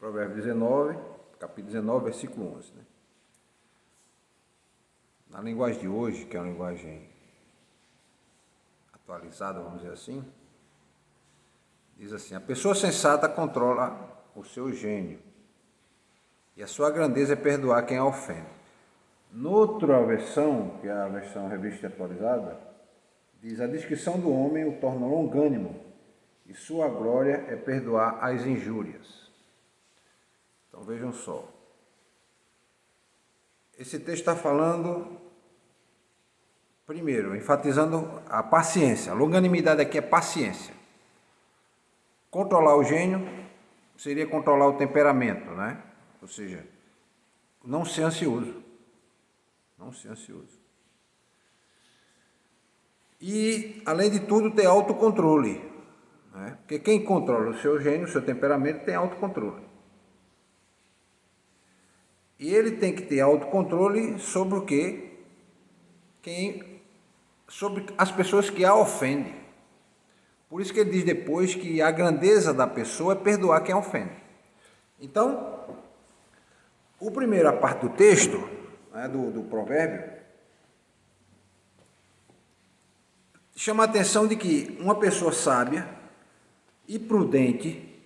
Provérbios 19, capítulo 19, versículo 11. Né? Na linguagem de hoje, que é uma linguagem atualizada, vamos dizer assim, diz assim: a pessoa sensata controla o seu gênio, e a sua grandeza é perdoar quem a ofende. Noutra versão, que é a versão revista e atualizada, diz: a discrição do homem o torna longânimo, e sua glória é perdoar as injúrias. Então vejam só. Esse texto está falando, primeiro, enfatizando a paciência. A longanimidade aqui é paciência. Controlar o gênio seria controlar o temperamento, né? Ou seja, não ser ansioso. Não ser ansioso. E, além de tudo, ter autocontrole. Né? Porque quem controla o seu gênio, o seu temperamento, tem autocontrole. E ele tem que ter autocontrole sobre o quê? Sobre as pessoas que a ofendem. Por isso que ele diz depois que a grandeza da pessoa é perdoar quem a ofende. Então, a primeira parte do texto, né, do provérbio, chama a atenção de que uma pessoa sábia e prudente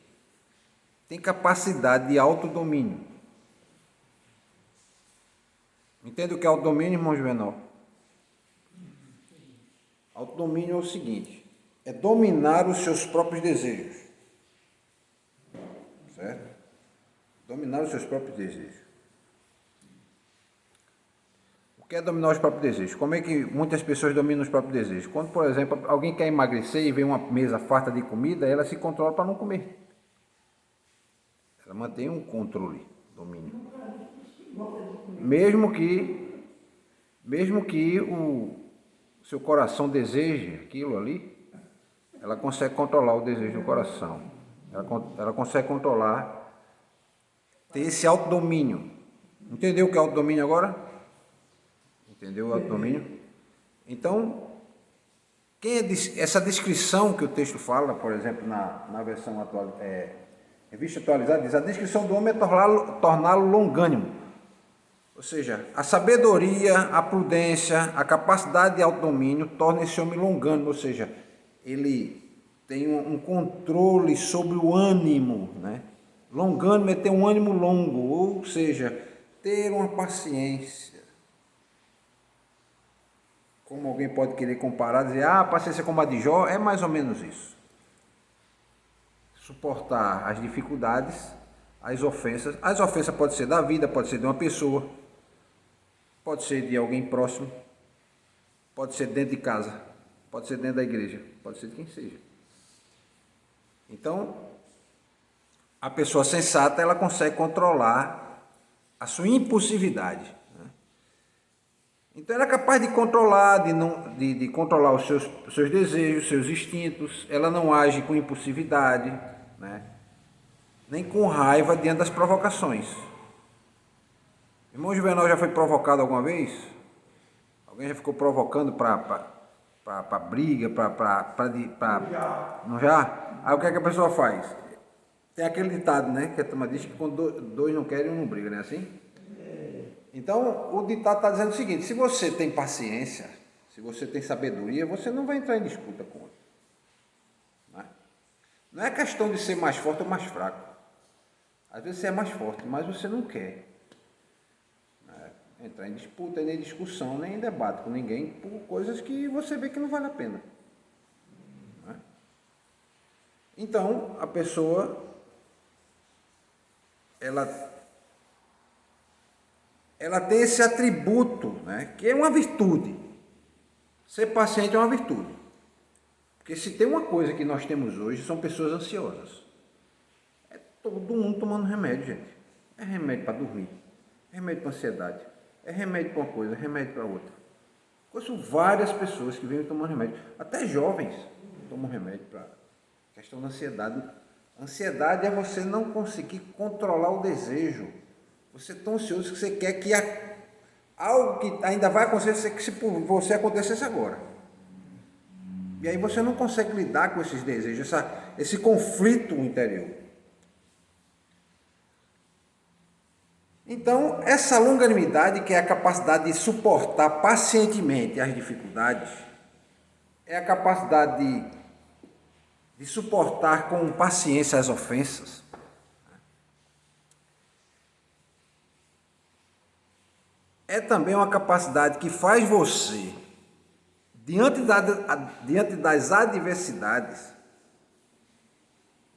tem capacidade de autodomínio. Entende o que é autodomínio, irmão Juvenal? Autodomínio é o seguinte: é dominar os seus próprios desejos. Certo? Dominar os seus próprios desejos. O que é dominar os próprios desejos? Como é que muitas pessoas dominam os próprios desejos? Quando, por exemplo, alguém quer emagrecer e vê uma mesa farta de comida, ela se controla para não comer. Ela mantém um controle, domínio. Mesmo que o seu coração deseje aquilo ali, ela consegue controlar o desejo do coração. Ela consegue controlar, ter esse autodomínio. Entendeu o que é autodomínio agora? Entendeu o autodomínio? Então, essa descrição que o texto fala, por exemplo, na versão atual, revista atualizada, diz: a descrição do homem é torná-lo longânimo. Ou seja, a sabedoria, a prudência, a capacidade de autodomínio torna esse homem longânimo, ou seja, ele tem um controle sobre o ânimo, né? Longânimo é ter um ânimo longo, ou seja, ter uma paciência. Como alguém pode querer comparar, dizer, a paciência como a de Jó, é mais ou menos isso. Suportar as dificuldades, as ofensas. As ofensas podem ser da vida, pode ser de uma pessoa, pode ser de alguém próximo, pode ser dentro de casa, pode ser dentro da igreja, pode ser de quem seja. Então, a pessoa sensata, ela consegue controlar a sua impulsividade. Né? Então, ela é capaz de controlar, de controlar os seus desejos, seus instintos. Ela não age com impulsividade, né? Nem com raiva diante das provocações. Irmão Juvenal já foi provocado alguma vez? Alguém já ficou provocando para briga, não já? Aí o que é que a pessoa faz? Tem aquele ditado, né? Que a turma diz que quando dois não querem, um não briga, não é assim? Então, o ditado está dizendo o seguinte: se você tem paciência, se você tem sabedoria, você não vai entrar em disputa com o outro. Não é questão de ser mais forte ou mais fraco. Às vezes você é mais forte, mas você não quer entrar em disputa, nem em discussão, nem em debate com ninguém por coisas que você vê que não vale a pena. Não é? Então, a pessoa, ela tem esse atributo, né, que é uma virtude. Ser paciente é uma virtude. Porque se tem uma coisa que nós temos hoje, são pessoas ansiosas. É todo mundo tomando remédio, gente. É remédio para dormir, é remédio para ansiedade, é remédio para uma coisa, é remédio para outra. Conheço várias pessoas que vêm tomando remédio, até jovens tomam remédio para questão da ansiedade. Ansiedade é você não conseguir controlar o desejo. Você é tão ansioso que você quer que algo que ainda vai acontecer, que se por você acontecesse agora. E aí você não consegue lidar com esses desejos, esse conflito interior. Então, essa longanimidade, que é a capacidade de suportar pacientemente as dificuldades, é a capacidade de suportar com paciência as ofensas. É também uma capacidade que faz você, diante das adversidades,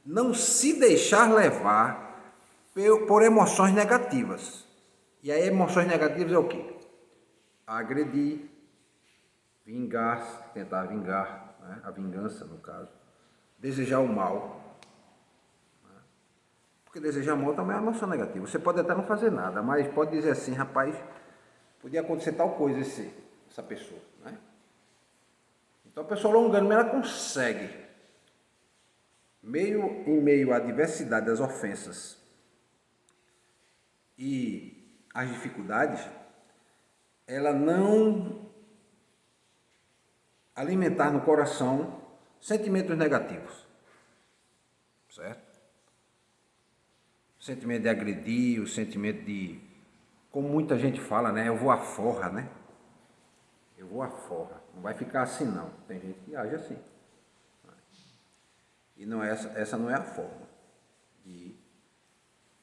não se deixar levar por emoções negativas. E aí, emoções negativas é o quê? Agredir, vingar, tentar vingar, né? A vingança, no caso. Desejar o mal. Né? Porque desejar mal também é uma emoção negativa. Você pode até não fazer nada, mas pode dizer assim, rapaz, podia acontecer tal coisa essa pessoa. Né? Então a pessoa longânime, ela consegue, em meio à diversidade das ofensas e às dificuldades, ela não alimentar no coração sentimentos negativos, certo? O sentimento de agredir, o sentimento de, como muita gente fala, né? Eu vou à forra, né? Eu vou à forra. Não vai ficar assim, não. Tem gente que age assim. E não é essa não é a forma de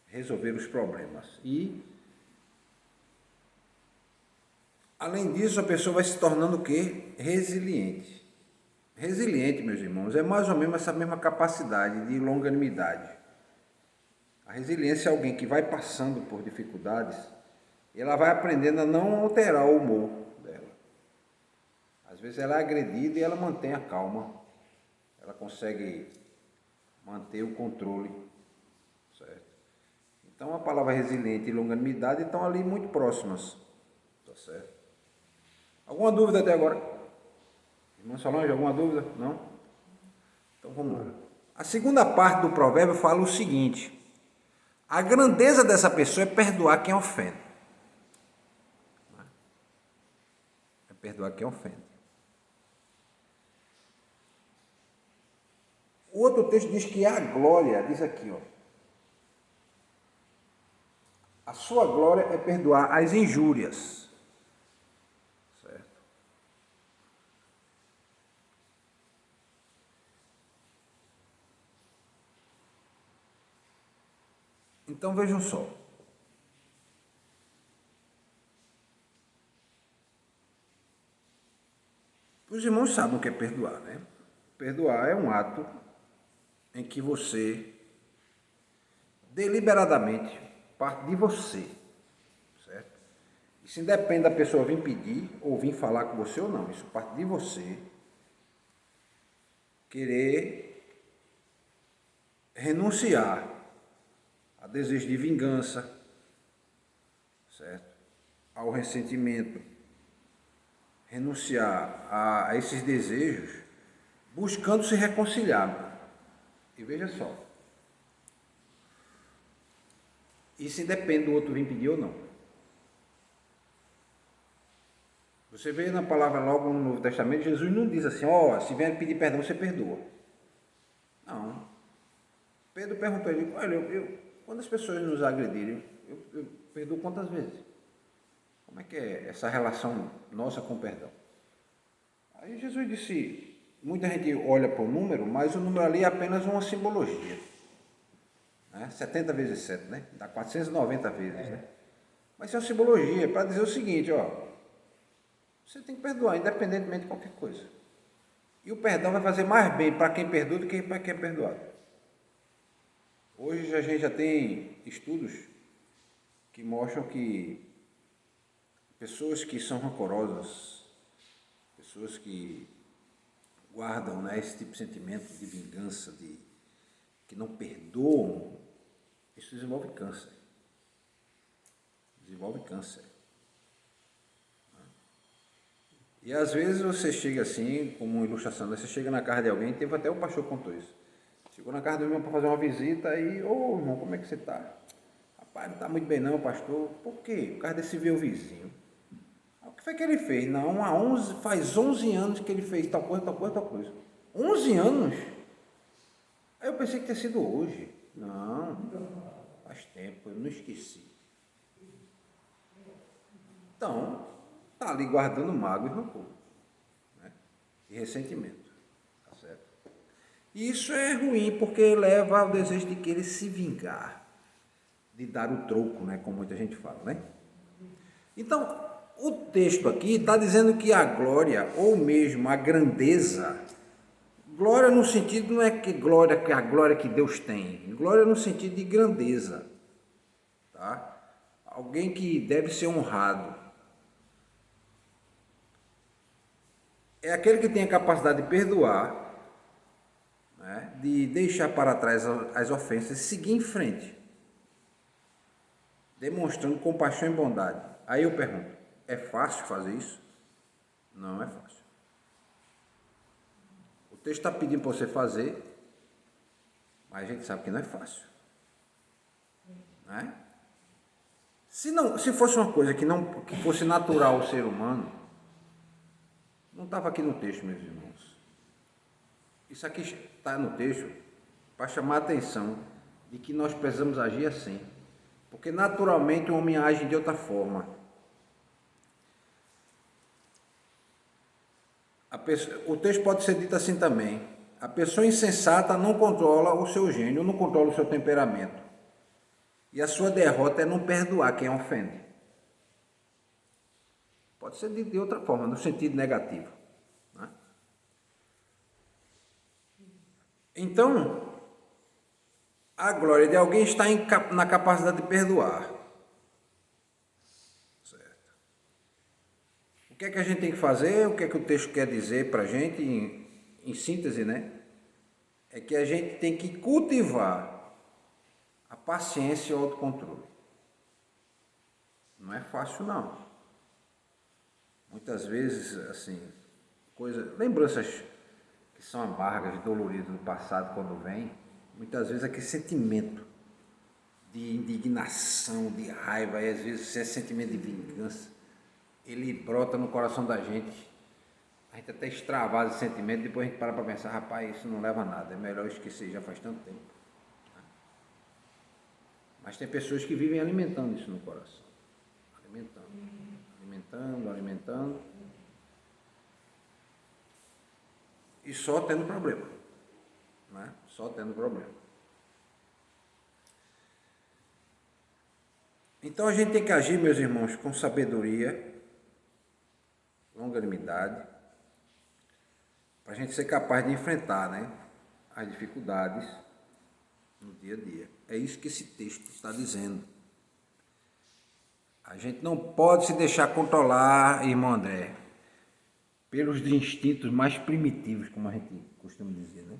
resolver os problemas. E, além disso, a pessoa vai se tornando o quê? Resiliente. Resiliente, meus irmãos, é mais ou menos essa mesma capacidade de longanimidade. A resiliência é alguém que vai passando por dificuldades e ela vai aprendendo a não alterar o humor dela. Às vezes ela é agredida e ela mantém a calma. Ela consegue manter o controle, certo? Então a palavra resiliente e longanimidade estão ali muito próximas, tá certo? Alguma dúvida até agora? Irmã Solange, alguma dúvida? Não? Então vamos lá. A segunda parte do provérbio fala o seguinte: a grandeza dessa pessoa é perdoar quem ofende. É perdoar quem ofende. O outro texto diz que a glória, diz aqui, ó. A sua glória é perdoar as injúrias. Certo? Então vejam só. Os irmãos sabem o que é perdoar, né? Perdoar é um ato em que você deliberadamente parte de você, certo? Isso independe da pessoa vir pedir ou vir falar com você ou não. Isso parte de você querer renunciar a desejo de vingança, certo? Ao ressentimento, renunciar a esses desejos, buscando se reconciliar. E veja só, isso independe do outro vir pedir ou não. Você vê na palavra logo no Novo Testamento, Jesus não diz assim, ó, se vier pedir perdão, você perdoa. Não. Pedro perguntou a ele, olha, quando as pessoas nos agredirem, eu perdoo quantas vezes? Como é que é essa relação nossa com o perdão? Aí Jesus disse, muita gente olha para o número, mas o número ali é apenas uma simbologia. Né? 70 vezes 7, né? Dá 490 vezes, né? Mas é uma simbologia para dizer o seguinte, ó, você tem que perdoar, independentemente de qualquer coisa. E o perdão vai fazer mais bem para quem perdoa do que para quem é perdoado. Hoje a gente já tem estudos que mostram que pessoas que são rancorosas, pessoas que guardam, né, esse tipo de sentimento de vingança, que não perdoam, isso desenvolve câncer. Desenvolve câncer. E às vezes você chega assim, como uma ilustração, você chega na casa de alguém, teve até o pastor que contou isso. Chegou na casa do irmão para fazer uma visita e, irmão, como é que você está? Rapaz, não está muito bem não, pastor. Por quê? Por causa desse meu vizinho. O que foi que ele fez? Não, faz 11 anos que ele fez tal coisa, tal coisa, tal coisa. 11 anos? Aí eu pensei que tinha sido hoje. Não, faz tempo, eu não esqueci. Então, está ali guardando mágoa e rancor, né? E ressentimento. Tá certo? E isso é ruim porque leva ao desejo de querer se vingar, de dar o troco, né? Como muita gente fala, né? Então, o texto aqui está dizendo que a glória, ou mesmo a grandeza, glória no sentido não é que a glória que Deus tem, glória no sentido de grandeza, tá? Alguém que deve ser honrado. É aquele que tem a capacidade de perdoar, né? De deixar para trás as ofensas e seguir em frente, demonstrando compaixão e bondade. Aí eu pergunto, é fácil fazer isso? Não é fácil. O texto está pedindo para você fazer, mas a gente sabe que não é fácil, né? Se fosse uma coisa que fosse natural ao ser humano, não estava aqui no texto, meus irmãos. Isso aqui está no texto para chamar a atenção de que nós precisamos agir assim, porque naturalmente o homem age de outra forma. O texto pode ser dito assim também: a pessoa insensata não controla o seu gênio, não controla o seu temperamento. E a sua derrota é não perdoar quem ofende. Pode ser dito de outra forma, no sentido negativo, né? Então, a glória de alguém está na capacidade de perdoar. Certo. O que é que a gente tem que fazer? O que é que o texto quer dizer para a gente, em síntese, né? É que a gente tem que cultivar a paciência e o autocontrole. Não é fácil, não. Muitas vezes, assim, lembranças que são amargas e doloridas do passado, quando vem, muitas vezes aquele sentimento de indignação, de raiva, e às vezes esse sentimento de vingança, ele brota no coração da gente. A gente até extravasa esse sentimento, depois a gente para pensar, rapaz, isso não leva a nada, é melhor esquecer, já faz tanto tempo. Mas tem pessoas que vivem alimentando isso no coração. Alimentando. E só tendo problema, né? Só tendo problema. Então a gente tem que agir, meus irmãos, com sabedoria, longanimidade, para a gente ser capaz de enfrentar, né, as dificuldades no dia a dia. É isso que esse texto está dizendo. A gente não pode se deixar controlar, irmão André, pelos instintos mais primitivos, como a gente costuma dizer, né?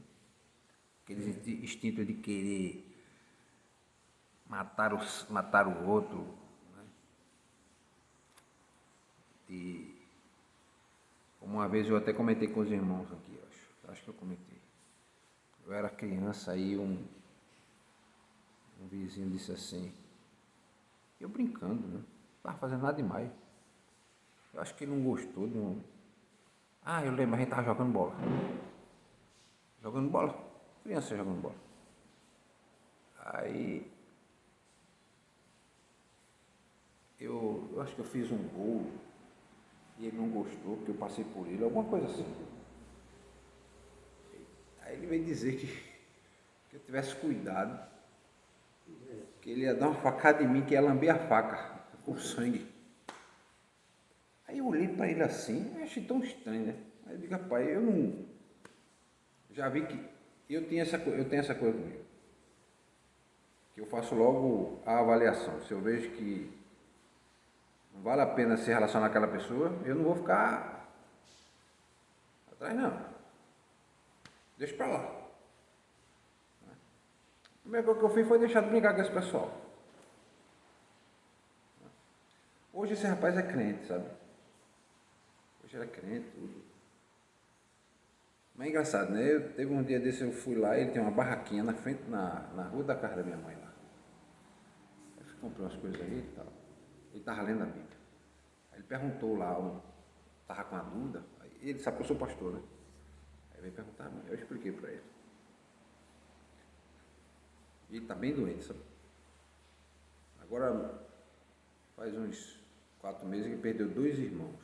Aquele instinto de querer matar o outro, né? E como uma vez eu até comentei com os irmãos aqui, acho que eu comentei. Eu era criança aí, um vizinho disse assim, eu brincando, né? Não estava fazendo nada demais. Eu acho que ele não gostou de um... Ah, eu lembro, a gente estava jogando bola. Criança jogando bola. Aí eu acho que eu fiz um gol e ele não gostou, porque eu passei por ele, alguma coisa assim. Aí ele veio dizer que eu tivesse cuidado, que ele ia dar uma facada em mim, que ia lamber a faca com sangue. Aí eu olhei para ele assim, eu achei tão estranho, né? Aí eu digo, rapaz, eu não... Já vi que eu tenho essa coisa comigo. Que eu faço logo a avaliação. Se eu vejo que não vale a pena se relacionar com aquela pessoa, eu não vou ficar atrás, não. Deixa pra lá. A primeira coisa que eu fiz foi deixar de brincar com esse pessoal. Hoje esse rapaz é crente, sabe? Hoje ele é crente, tudo. Mas é engraçado, né? Teve um dia desse, eu fui lá, ele tem uma barraquinha na frente, na rua da casa da minha mãe lá. Eu comprei umas coisas aí e tal. Ele estava lendo a Bíblia. Aí ele perguntou lá, estava com a dúvida, aí ele sabe que eu sou pastor, né? Aí veio perguntar, eu expliquei para ele. E ele está bem doente, sabe? Agora faz uns 4 meses ele perdeu 2 irmãos.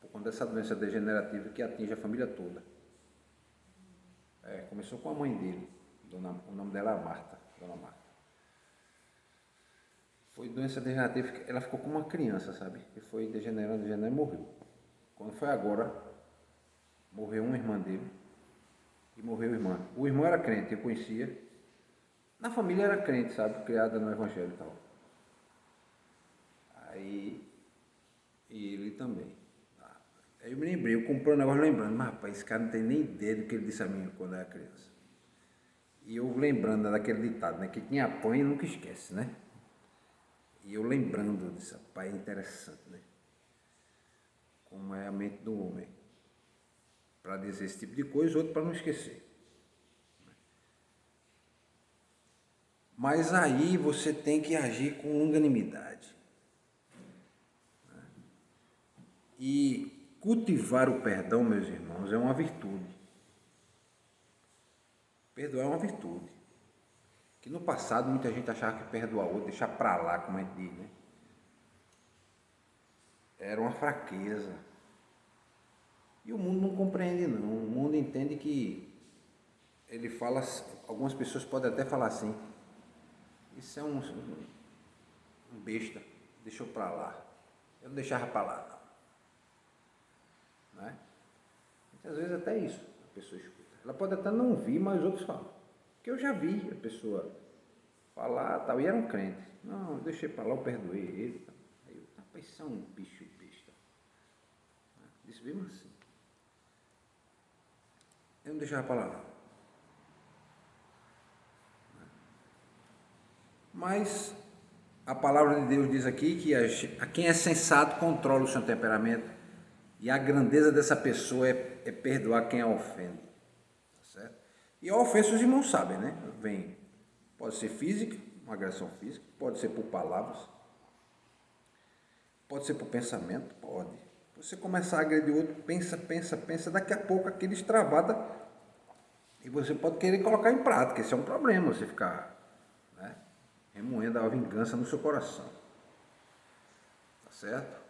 Por conta dessa doença degenerativa que atinge a família toda. Começou com a mãe dele. O nome dela é Marta. Dona Marta. Foi doença degenerativa, ela ficou como uma criança, sabe? E foi degenerando e morreu. Quando foi agora, morreu uma irmã dele e morreu o irmão. O irmão era crente, eu conhecia. Na família era crente, sabe? Criada no evangelho e tal. Aí, e ele também. Aí eu me lembrei, eu comprei um negócio lembrando, mas rapaz, esse cara não tem nem ideia do que ele disse a mim quando eu era criança. E eu lembrando daquele ditado, né? Que quem apanha nunca esquece, né? E eu lembrando disso, rapaz, é interessante, né? Como é a mente do homem. Para dizer esse tipo de coisa, outro para não esquecer. Mas aí você tem que agir com longanimidade. E cultivar o perdão, meus irmãos, é uma virtude. Perdoar é uma virtude. Que no passado muita gente achava que perdoar outro, deixar para lá, como a gente diz, né? Era uma fraqueza. E o mundo não compreende não. O mundo entende que ele fala, algumas pessoas podem até falar assim, isso é um besta, deixou para lá. Eu não deixava para lá, não. Não é? Muitas vezes até isso a pessoa escuta. Ela pode até não ouvir, mas os outros falam. Porque eu já vi a pessoa falar tal, e era um crente. Não, eu deixei para lá, eu perdoei ele. Aí eu, rapaz, isso é um bicho besta. Disse mesmo assim. Eu não deixava para lá. Mas a palavra de Deus diz aqui que a quem é sensato controla o seu temperamento e a grandeza dessa pessoa é perdoar quem a ofende. Tá certo? E a ofensa os irmãos sabem, né? Pode ser física, uma agressão física, pode ser por palavras, pode ser por pensamento, pode. Você começar a agredir o outro, pensa, daqui a pouco aquele extravata e você pode querer colocar em prática. Esse é um problema, você ficar, né, remoendo a vingança no seu coração. Tá certo?